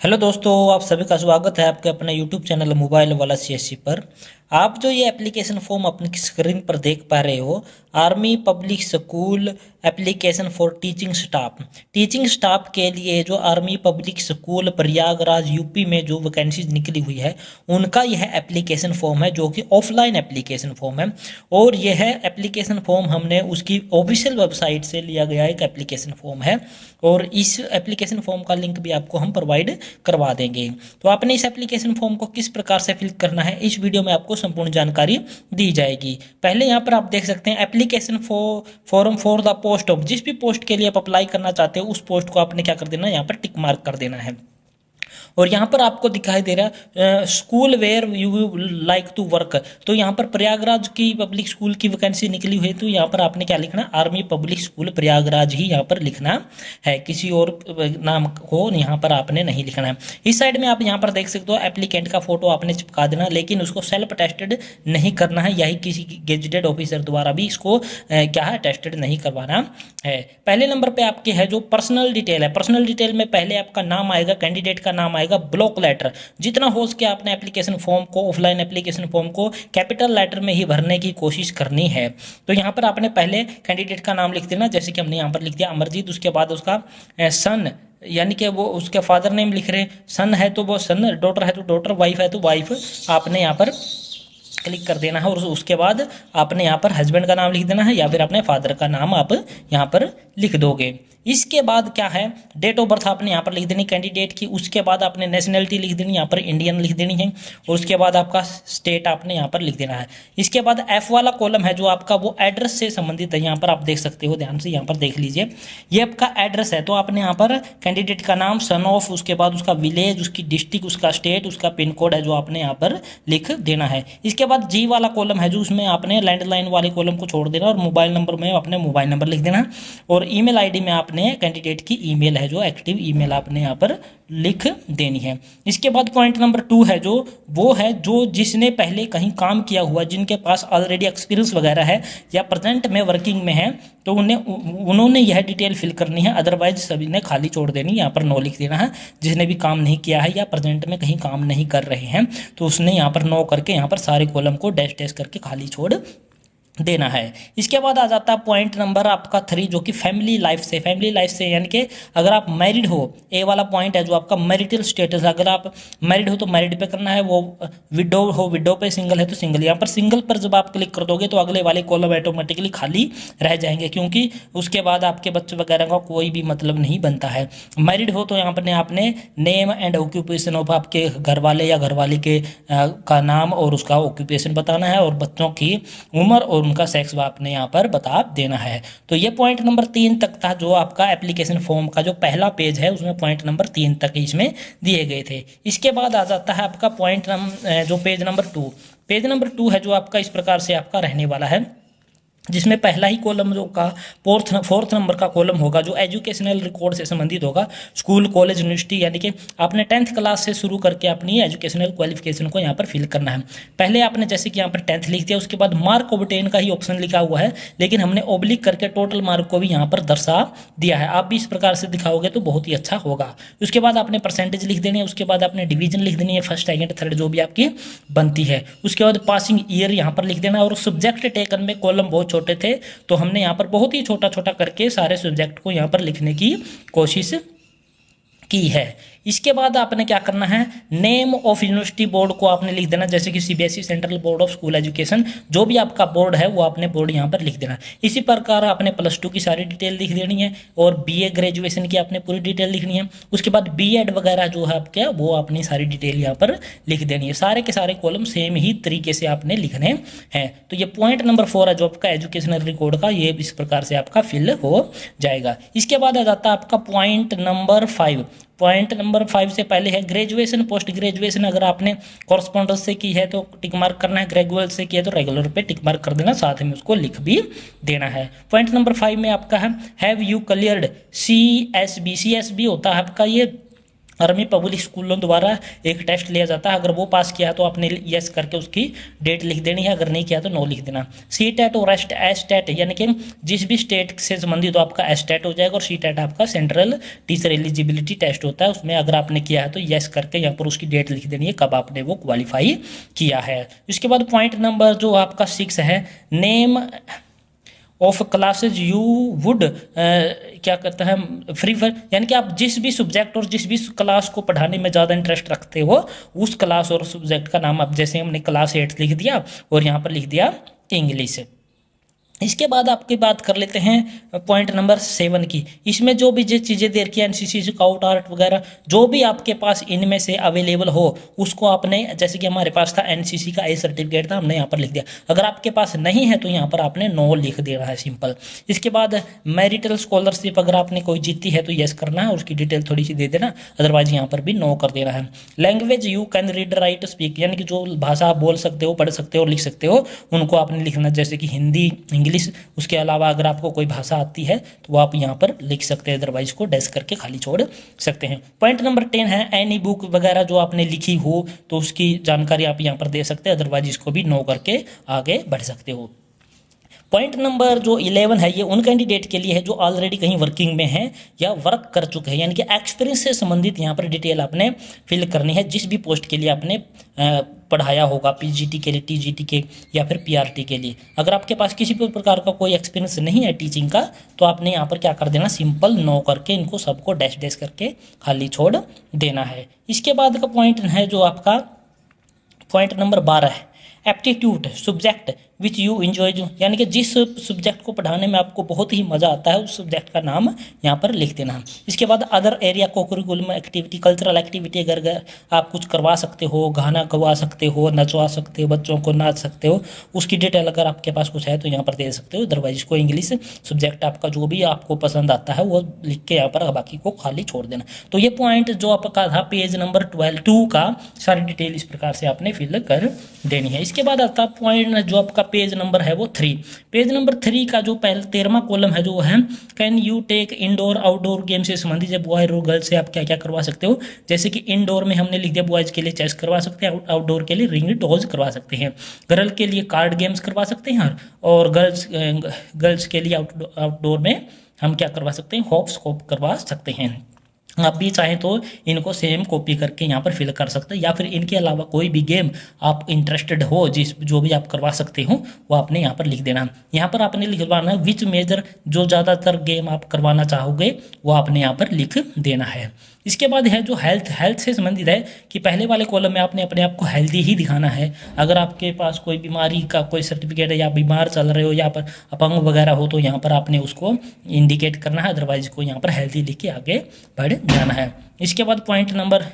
Hello दोस्तों, आप सभी का स्वागत है आपके अपने यूट्यूब चैनल मोबाइल वाला सीएससी पर। आप जो ये एप्लीकेशन फॉर्म अपनी स्क्रीन पर देख पा रहे हो, army public school application for teaching staff के लिए जो army public school Prayagraj UP में जो वैकेंसीज निकली हुई है उनका यह एप्लीकेशन फॉर्म है, जो कि ऑफलाइन एप्लीकेशन फॉर्म है। और यह एप्लीकेशन फॉर्म हमने उसकी ऑफिशियल वेबसाइट से लिया गया एक एप्लीकेशन फॉर्म है, और इस एप्लीकेशन फॉर्म का लिंक भी आपको हम प्रोवाइड करवा देंगे। तो आपने इस एप्लीकेशन फॉर्म को किस प्रकार से फिल करना है इस वीडियो में आपको संपूर्ण जानकारी दी जाएगी। पहले यहाँ पर आप देख सकते हैं application form for the post of, जिस भी पोस्ट के लिए आप अप्लाई करना चाहते हो उस पोस्ट को आपने क्या कर देना है, यहाँ पर टिक मार्क कर देना है। और यहाँ पर आपको दिखाई दे रहा है school where you like to work. तो यहाँ पर प्रयागराज की पब्लिक स्कूल की वैकेंसी निकली हुई है, तो यहाँ पर आपने क्या लिखना है, आर्मी पब्लिक स्कूल प्रयागराज ही यहाँ पर लिखना है, किसी और नाम को यहाँ पर आपने नहीं लिखना है। इस साइड में आप यहाँ पर देख सकते हो एप्लीकेंट का फोटो आपने चिपका देना, लेकिन उसको सेल्फ टेस्टेड नहीं करना है, यही किसी गेजेटेड ऑफिसर द्वारा भी इसको क्या है टेस्टेड नहीं करवाना है। पहले नंबर पे आपके है जो पर्सनल डिटेल है, पर्सनल डिटेल में पहले आपका नाम आएगा, कैंडिडेट का नाम आएगा, ब्लॉक लेटर जितना हो सके आपने एप्लीकेशन फॉर्म को, ऑफलाइन एप्लीकेशन फॉर्म को कैपिटल लेटर में ही भरने की कोशिश करनी है। तो यहाँ पर आपने पहले कैंडिडेट का नाम लिख देना, जैसे कि हमने यहाँ पर लिख दिया अमरजीत, उसके बाद उसका सन, यानी कि वो उसके फादर नेम लिख रहे, सन है तो वो सन, डॉटर है तो डॉटर, वाइफ है तो वाइफ आपने यहाँ पर क्लिक कर देना है। और उसके बाद आपने यहाँ पर हस्बैंड का नाम लिख देना है, या फिर अपने फादर का नाम आप यहाँ पर लिख दोगे। इसके बाद क्या है, डेट ऑफ बर्थ आपने यहाँ पर लिख देनी कैंडिडेट की, उसके बाद आपने नेशनैलिटी लिख देनी, यहाँ पर इंडियन लिख देनी है, और उसके बाद आपका स्टेट आपने यहाँ पर लिख देना है। इसके बाद एफ वाला कॉलम है जो आपका वो एड्रेस से संबंधित है, यहाँ पर आप देख सकते हो, ध्यान से यहाँ पर देख लीजिए, ये आपका एड्रेस है। तो आपने यहाँ पर कैंडिडेट का नाम, सन ऑफ, उसके बाद उसका विलेज, उसकी डिस्ट्रिक्ट, उसका स्टेट, उसका पिन कोड है जो आपने यहाँ पर लिख देना है। इसके बाद जी वाला कॉलम है जो उसमें आपने लैंडलाइन वाले कॉलम को छोड़ देना, और मोबाइल नंबर में अपने मोबाइल नंबर लिख देना, और ईमेल आईडी में आपने कैंडिडेट की ईमेल है जो एक्टिव ईमेल आपने यहाँ पर लिख देनी है। इसके बाद पॉइंट नंबर 2 है जो वो है जो जिसने पहले कहीं काम किया हुआ, जिनके पास ऑलरेडी एक्सपीरियंस वगैरह है या प्रेजेंट में वर्किंग में है, तो उन्होंने यह डिटेल फिल करनी है, अदरवाइज सभी ने खाली छोड़ देनी, यहाँ पर नो लिख देना है। जिसने भी काम नहीं किया है या प्रेजेंट में कहीं काम नहीं कर रहे हैं तो उसने यहाँ पर नो करके यहाँ पर सारे कॉलम को डैश डैश करके खाली छोड़ देना है। इसके बाद आ जाता है पॉइंट नंबर आपका 3 जो कि फैमिली लाइफ से, फैमिली लाइफ से यानी कि अगर आप मैरिड हो, ए वाला पॉइंट है जो आपका मैरिटल स्टेटस, अगर आप मैरिड हो तो मैरिड पे करना है, वो विडो हो विडो पे, सिंगल है तो सिंगल। यहाँ पर सिंगल पर जब आप क्लिक कर दोगे तो अगले वाले कॉलम ऑटोमेटिकली खाली रह जाएंगे, क्योंकि उसके बाद आपके बच्चे वगैरह का कोई भी मतलब नहीं बनता है। मैरिड हो तो यहाँ पर आपने नेम एंड ऑक्यूपेशन ऑफ आपके घर वाले या घरवाली के का नाम और उसका ऑक्यूपेशन बताना है, और बच्चों की उम्र और उनका सेक्स आपने यहाँ पर बता देना है। तो ये पॉइंट नंबर 3 तक था जो आपका एप्लीकेशन फॉर्म का जो पहला पेज है, उसमें पॉइंट नंबर 3 तक इसमें दिए गए थे। इसके बाद आ जाता है आपका पॉइंट जो पेज नंबर 2, पेज नंबर 2 है जो आपका इस प्रकार से आपका रहने वाला है, जिसमें पहला ही कॉलम जो का फोर्थ नंबर का कॉलम होगा जो एजुकेशनल रिकॉर्ड से संबंधित होगा, स्कूल कॉलेज यूनिवर्सिटी, यानी कि आपने 10th क्लास से शुरू करके अपनी एजुकेशनल क्वालिफिकेशन को यहाँ पर फिल करना है। पहले आपने जैसे कि यहाँ पर 10th लिख दिया, उसके बाद मार्क ऑब्टेन का ही ऑप्शन लिखा हुआ है, लेकिन हमने ओब्लिक करके टोटल मार्क को भी यहाँ पर दर्शा दिया है। आप भी इस प्रकार से दिखाओगे तो बहुत ही अच्छा होगा। उसके बाद आपने परसेंटेज लिख देनी है, उसके बाद आपने डिवीजन लिख देनी है, फर्स्ट सेकंड थर्ड जो भी आपकी बनती है। उसके बाद पासिंग ईयर यहाँ पर लिख देना, और सब्जेक्ट टेकन में कॉलम बहुत छोटे थे तो हमने यहाँ पर बहुत ही छोटा छोटा करके सारे सब्जेक्ट को यहाँ पर लिखने की कोशिश की है। इसके बाद आपने क्या करना है, नेम ऑफ यूनिवर्सिटी बोर्ड को आपने लिख देना, जैसे कि CBSE central board of school education, जो भी आपका बोर्ड है वो आपने बोर्ड यहाँ पर लिख देना। इसी प्रकार आपने +2 की सारी डिटेल लिख देनी है, और बीए ग्रेजुएशन की आपने पूरी डिटेल लिखनी है। उसके बाद बीएड वगैरह जो है आपके वो अपनी सारी डिटेल यहाँ पर लिख देनी है। सारे के सारे कॉलम सेम ही तरीके से आपने लिखने हैं। तो ये पॉइंट नंबर 4 है जो आपका एजुकेशनल रिकॉर्ड का, ये इस प्रकार से आपका फिल हो जाएगा। इसके बाद आ जाता है आपका पॉइंट नंबर 5। पॉइंट नंबर 5 से पहले है ग्रेजुएशन पोस्ट ग्रेजुएशन, अगर आपने कॉरस्पॉन्डेंस से की है तो टिक मार्क करना है, ग्रेजुएट से की है तो रेगुलर पे टिक मार्क कर देना, साथ में उसको लिख भी देना है। पॉइंट नंबर 5 में आपका है have you cleared CSB, CSB होता है आपका ये आर्मी पब्लिक स्कूलों द्वारा एक टेस्ट लिया जाता है। अगर वो पास किया तो आपने यस करके उसकी डेट लिख देनी है, अगर नहीं किया तो नो लिख देना। सी टेट और एस टेट, यानी कि जिस भी स्टेट से संबंधित तो आपका एस टेट हो जाएगा, और सी टेट आपका सेंट्रल टीचर एलिजिबिलिटी टेस्ट होता है। उसमें अगर आपने किया है तो यस करके यहाँ पर उसकी डेट लिख देनी है कब आपने वो क्वालिफाई किया है। इसके बाद पॉइंट नंबर जो आपका 6 है, name of classes you would क्या कहता है प्रीफर, यानी कि आप जिस भी सब्जेक्ट और जिस भी क्लास को पढ़ाने में ज़्यादा इंटरेस्ट रखते हो उस क्लास और सब्जेक्ट का नाम, आप जैसे हमने क्लास 8 लिख दिया और यहाँ पर लिख दिया इंग्लिश। इसके बाद आपकी बात कर लेते हैं पॉइंट नंबर 7 की। इसमें जो भी जो चीज़ें दे रखी है एनसीसी स्काउट आर्ट वगैरह, जो भी आपके पास इनमें से अवेलेबल हो उसको आपने, जैसे कि हमारे पास था एनसीसी का ए सर्टिफिकेट था, हमने यहाँ पर लिख दिया। अगर आपके पास नहीं है तो यहाँ पर आपने नो लिख देना है, सिंपल। इसके बाद मैरिटल स्कॉलरशिप अगर आपने कोई जीती है तो यस करना है, उसकी डिटेल थोड़ी सी दे देना, अदरवाइज यहाँ पर भी नो कर देना है। Language you can read write speak, यानी कि जो भाषा आप बोल सकते हो, पढ़ सकते हो और लिख सकते हो उनको आपने लिखना, जैसे कि हिंदी, इंग्लिश। उसके अलावा अगर आपको कोई भाषा आती है तो वो आप यहाँ पर लिख सकते हैं, अदरवाइज को डैश करके खाली छोड़ सकते हैं। पॉइंट नंबर 10 है, एनी बुक वगैरह जो आपने लिखी हो तो उसकी जानकारी आप यहाँ पर दे सकते हैं, अदरवाइज इसको भी नो करके आगे बढ़ सकते हो। पॉइंट नंबर जो 11 है ये उन कैंडिडेट के लिए है जो ऑलरेडी कहीं वर्किंग में हैं या वर्क कर चुके हैं, यानी कि एक्सपीरियंस से संबंधित यहाँ पर डिटेल आपने फिल करनी है, जिस भी पोस्ट के लिए आपने पढ़ाया होगा, पीजीटी के लिए, टीजीटी के या फिर पीआरटी के लिए। अगर आपके पास किसी भी प्रकार का कोई एक्सपीरियंस नहीं है टीचिंग का तो आपने यहाँ पर क्या कर देना, सिंपल नो करके इनको सबको डैश डैश करके खाली छोड़ देना है। इसके बाद का पॉइंट है जो आपका पॉइंट नंबर 12 है, aptitude subject which you enjoy, यानी कि जिस सब्जेक्ट को पढ़ाने में आपको बहुत ही मज़ा आता है उस सब्जेक्ट का नाम यहाँ पर लिख देना। इसके बाद अदर एरिया को करिकुलम एक्टिविटी, कल्चरल एक्टिविटी अगर आप कुछ करवा सकते हो, गाना गवा सकते हो, नचवा सकते हो, बच्चों को नाच सकते हो, उसकी डिटेल अगर आपके पास कुछ है तो यहाँ पर दे सकते हो, अदरवाइज इसको इंग्लिश सब्जेक्ट आपका जो भी आपको पसंद आता है वो लिख के यहाँ पर बाकी को खाली छोड़ देना। तो ये पॉइंट जो आपका था पेज नंबर 2 का सारी डिटेल इस प्रकार से आपने फिल कर देनी है। इसके बाद आता पॉइंट जो आपका पेज नंबर है वो 3। पेज नंबर 3 का जो पहले 13वां कॉलम है जो है, can you take indoor outdoor game से संबंधित, जब बॉय और गर्ल्स से आप क्या क्या करवा सकते हो, जैसे कि इंडोर में हमने लिख दिया बॉयज के लिए चेस करवा सकते हैं, आउटडोर के लिए रिंग टॉस करवा सकते हैं, गर्ल के लिए कार्ड गेम्स करवा सकते हैं, और गर्ल्स के लिए आउटडोर में हम क्या करवा सकते हैं, हॉप स्कॉप करवा सकते हैं। आप भी चाहें तो इनको सेम कॉपी करके यहाँ पर फिल कर सकते हैं, या फिर इनके अलावा कोई भी गेम आप इंटरेस्टेड हो जो भी आप करवा सकते हो वो आपने यहाँ पर लिख देना। यहाँ पर आपने लिखवाना है विच मेजर, जो ज़्यादातर गेम आप करवाना चाहोगे वो आपने यहाँ पर लिख देना है। इसके बाद है जो हेल्थ से संबंधित है कि पहले वाले कॉलम में आपने अपने आप को हेल्दी ही दिखाना है। अगर आपके पास कोई बीमारी का कोई सर्टिफिकेट है या बीमार चल रहे हो या पर अपंग वगैरह हो तो यहाँ पर आपने उसको इंडिकेट करना है, अदरवाइज को यहाँ पर हेल्दी लिख के आगे बढ़ जाना है। इसके बाद पॉइंट नंबर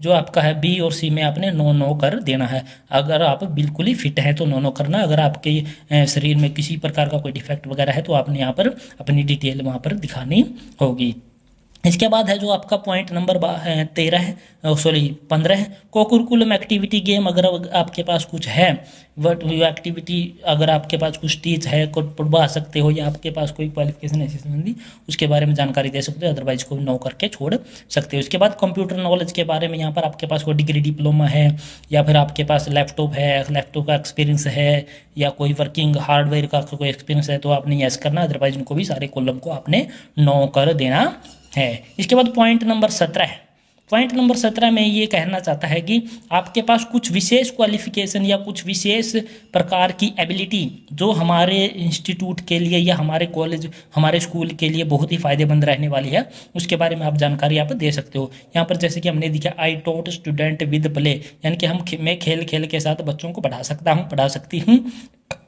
जो आपका है बी और सी में आपने नो कर देना है। अगर आप बिल्कुल ही फिट हैं तो नो करना, अगर आपके शरीर में किसी प्रकार का कोई डिफेक्ट वगैरह है तो आपने यहाँ पर अपनी डिटेल वहाँ पर दिखानी होगी। इसके बाद है जो आपका पॉइंट नंबर 13 है, सॉरी 15 है, कोकुलम एक्टिविटी गेम। अगर आपके पास कुछ है वट एक्टिविटी, अगर आपके पास कुछ टीच है को पढ़वा सकते हो या आपके पास कोई क्वालिफिकेशन ऐसी संबंधी उसके बारे में जानकारी दे सकते हो, अदरवाइज को नो करके छोड़ सकते हो। इसके बाद कंप्यूटर नॉलेज के बारे में यहाँ पर आपके पास कोई डिग्री डिप्लोमा है या फिर आपके पास लैपटॉप है, लैपटॉप का एक्सपीरियंस है या कोई वर्किंग हार्डवेयर का कोई एक्सपीरियंस है तो आपने यस करना, अदरवाइज इनको भी सारे कॉलम को आपने नो कर देना है। इसके बाद पॉइंट नंबर 17 है। पॉइंट नंबर 17 में ये कहना चाहता है कि आपके पास कुछ विशेष क्वालिफिकेशन या कुछ विशेष प्रकार की एबिलिटी जो हमारे इंस्टीट्यूट के लिए या हमारे कॉलेज हमारे स्कूल के लिए बहुत ही फायदेमंद रहने वाली है, उसके बारे में आप जानकारी आप दे सकते हो। यहाँ पर जैसे कि हमने दिखा I taught student with play, यानी कि मैं खेल के साथ बच्चों को पढ़ा सकती हूँ।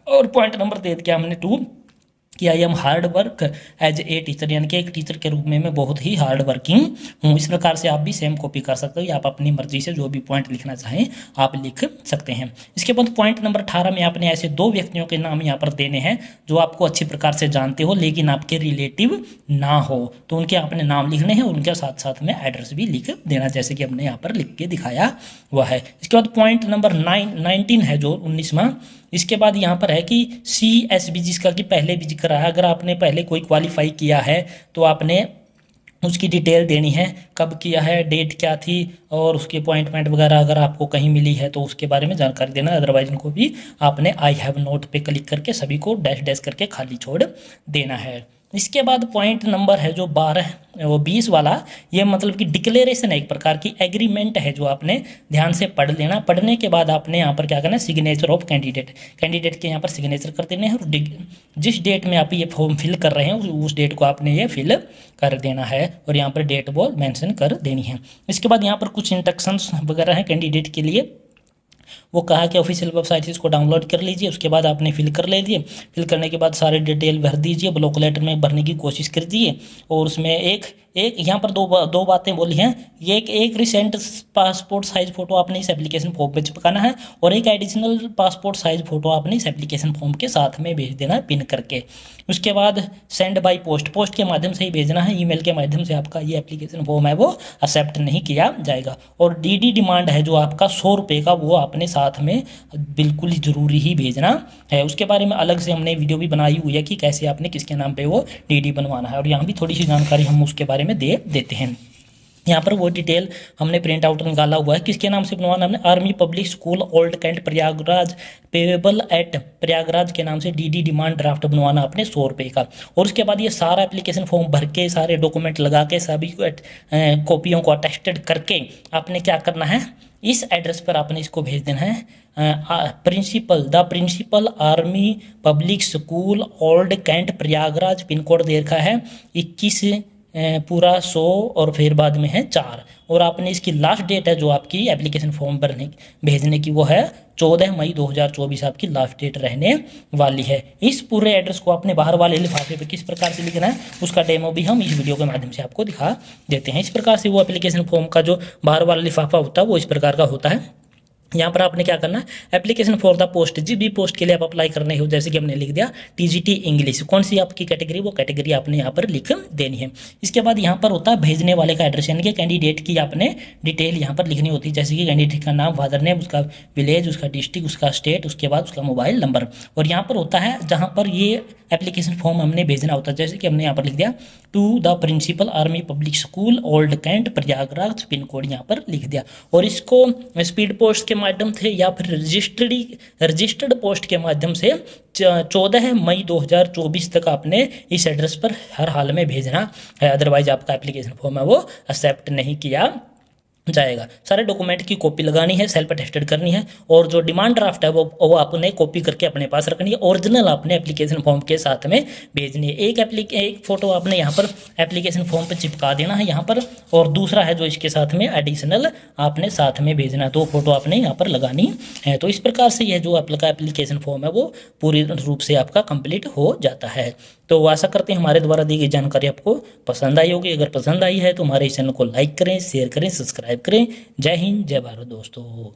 और पॉइंट नंबर दे दिया हमने 2 कि I am hard work as a teacher, यानी कि एक टीचर के रूप में मैं बहुत ही हार्ड वर्किंग हूँ। इस प्रकार से आप भी सेम कॉपी कर सकते हो या आप अपनी मर्जी से जो भी पॉइंट लिखना चाहें आप लिख सकते हैं। इसके बाद पॉइंट नंबर 18 में आपने ऐसे 2 व्यक्तियों के नाम यहाँ पर देने हैं जो आपको अच्छी प्रकार से जानते हो लेकिन आपके रिलेटिव ना हो, तो उनके आपने नाम लिखने हैं, उनके साथ साथ में एड्रेस भी लिख देना जैसे कि हमने यहाँ पर लिख के दिखाया हुआ है। इसके बाद पॉइंट नंबर 19 है जो 19वां। इसके बाद यहाँ पर है कि CSB जिसका कि पहले भी जिक्र है, अगर आपने पहले कोई क्वालिफाई किया है तो आपने उसकी डिटेल देनी है, कब किया है, डेट क्या थी, और उसकी अपॉइंटमेंट वगैरह अगर आपको कहीं मिली है तो उसके बारे में जानकारी देना। अदरवाइज इनको भी आपने आई हैव नोट पे क्लिक करके सभी को डैश डैश करके खाली छोड़ देना है। इसके बाद पॉइंट नंबर है जो 12 वो 20 वाला, ये मतलब कि डिक्लेरेशन है, एक प्रकार की एग्रीमेंट है जो आपने ध्यान से पढ़ लेना। पढ़ने के बाद आपने यहाँ पर क्या करना है, सिग्नेचर ऑफ कैंडिडेट के यहाँ पर सिग्नेचर कर देने हैं, और जिस डेट में आप ये फॉर्म फिल कर रहे हैं उस डेट को आपने ये फिल कर देना है, और यहाँ पर डेट वो मेंशन कर देनी है। इसके बाद यहाँ पर कुछ इंस्ट्रक्शंस वगैरह हैं कैंडिडेट के लिए। वो कहा कि ऑफिशियल वेबसाइट से इसको डाउनलोड कर लीजिए, उसके बाद आपने फिल कर लीजिए। फिल करने के बाद सारे डिटेल भर दीजिए, ब्लॉक लेटर में भरने की कोशिश कर दीजिए। और उसमें एक यहाँ पर दो बातें बोली हैं। ये एक रिसेंट पासपोर्ट साइज फोटो आपने इस एप्लीकेशन फॉर्म पे चिपकाना है, और एक एडिशनल पासपोर्ट साइज फोटो आपने इस एप्लीकेशन फॉर्म के साथ में भेज देना है पिन करके। उसके बाद सेंड बाय पोस्ट के माध्यम से ही भेजना है, ईमेल के माध्यम से आपका ये एप्लीकेशन फॉर्म है वो एक्सेप्ट नहीं किया जाएगा। और डीडी डिमांड है जो आपका 100 रुपये का, वो आपने साथ में बिल्कुल ज़रूरी ही भेजना है। उसके बारे में अलग से हमने वीडियो भी बनाई हुई है कि कैसे आपने किसके नाम पे वो डीडी बनवाना है, और यहाँ भी थोड़ी सी जानकारी हम उसके बारे में दे देते हैं। यहाँ पर वो डिटेल हमने प्रिंट आउट निकाला हुआ है, किसके नाम से बनवाना हमने, Army public school old cantt Prayagraj payable at Prayagraj के नाम से डीडी डिमांड ड्राफ्ट बनवाना आपने 100 रुपये का। और उसके बाद ये सारा एप्लीकेशन फॉर्म भर के सारे डॉक्यूमेंट लगा के सभी कॉपियों को अटेस्टेड करके आपने क्या करना है, इस एड्रेस पर आपने इसको भेज देना है। Principal army public school old cantt Prayagraj, pin code दे रखा है 21 पूरा 100 और फिर बाद में है 4। और आपने इसकी लास्ट डेट है जो आपकी एप्लीकेशन फॉर्म भेजने की, वो है 14 मई 2024 आपकी लास्ट डेट रहने वाली है। इस पूरे एड्रेस को आपने बाहर वाले लिफाफे पे किस प्रकार से लिखना है उसका डेमो भी हम इस वीडियो के माध्यम से आपको दिखा देते हैं। इस प्रकार से वो एप्लीकेशन फॉर्म का जो बाहर वाला लिफाफा होता है वो इस प्रकार का होता है। यहाँ पर आपने क्या करना है, एप्लीकेशन फॉर द पोस्ट, जिस भी पोस्ट के लिए आप अप्लाई करने हो, जैसे कि हमने लिख दिया टीजीटी इंग्लिश, कौन सी आपकी कैटेगरी, वो कैटेगरी आपने यहाँ पर लिख देनी है। इसके बाद यहाँ पर होता है भेजने वाले का एड्रेस, यानी कि कैंडिडेट की आपने डिटेल यहाँ पर लिखनी होती है, जैसे कि कैंडिडेट का नाम, फादर नेम, उसका विलेज, उसका डिस्ट्रिक्ट, उसका स्टेट, उसके बाद उसका मोबाइल नंबर। और यहाँ पर होता है जहाँ पर ये एप्लीकेशन फॉर्म हमने भेजना होता है, जैसे कि हमने यहाँ पर लिख दिया to the principal army public school old cantt Prayagraj, pin code यहाँ पर लिख दिया। और इसको स्पीड पोस्ट के माध्यम से या फिर रजिस्टर्ड पोस्ट के माध्यम से 14 मई 2024 तक आपने इस एड्रेस पर हर हाल में भेजना है, अदरवाइज आपका एप्लीकेशन फॉर्म है वो एक्सेप्ट नहीं किया जाएगा। सारे डॉक्यूमेंट की कॉपी लगानी है, सेल्फ अटेस्टेड करनी है, और जो डिमांड ड्राफ्ट है वो आपने कॉपी करके अपने पास रखनी है, ओरिजिनल आपने एप्लीकेशन फॉर्म के साथ में भेजनी है। एक फोटो आपने यहाँ पर एप्लीकेशन फॉर्म पे चिपका देना है यहाँ पर, और दूसरा है जो इसके साथ में एडिशनल आपने साथ में भेजना है, 2 फोटो आपने यहाँ पर लगानी है। तो इस प्रकार से यह जो आपका एप्लीकेशन फॉर्म है वो पूरी रूप से आपका कंप्लीट हो जाता है। तो आशा करते हैं हमारे द्वारा दी गई जानकारी आपको पसंद आई होगी। अगर पसंद आई है तो हमारे इस चैनल को लाइक करें, शेयर करें, सब्सक्राइब करें। जय हिंद, जय भारत दोस्तों।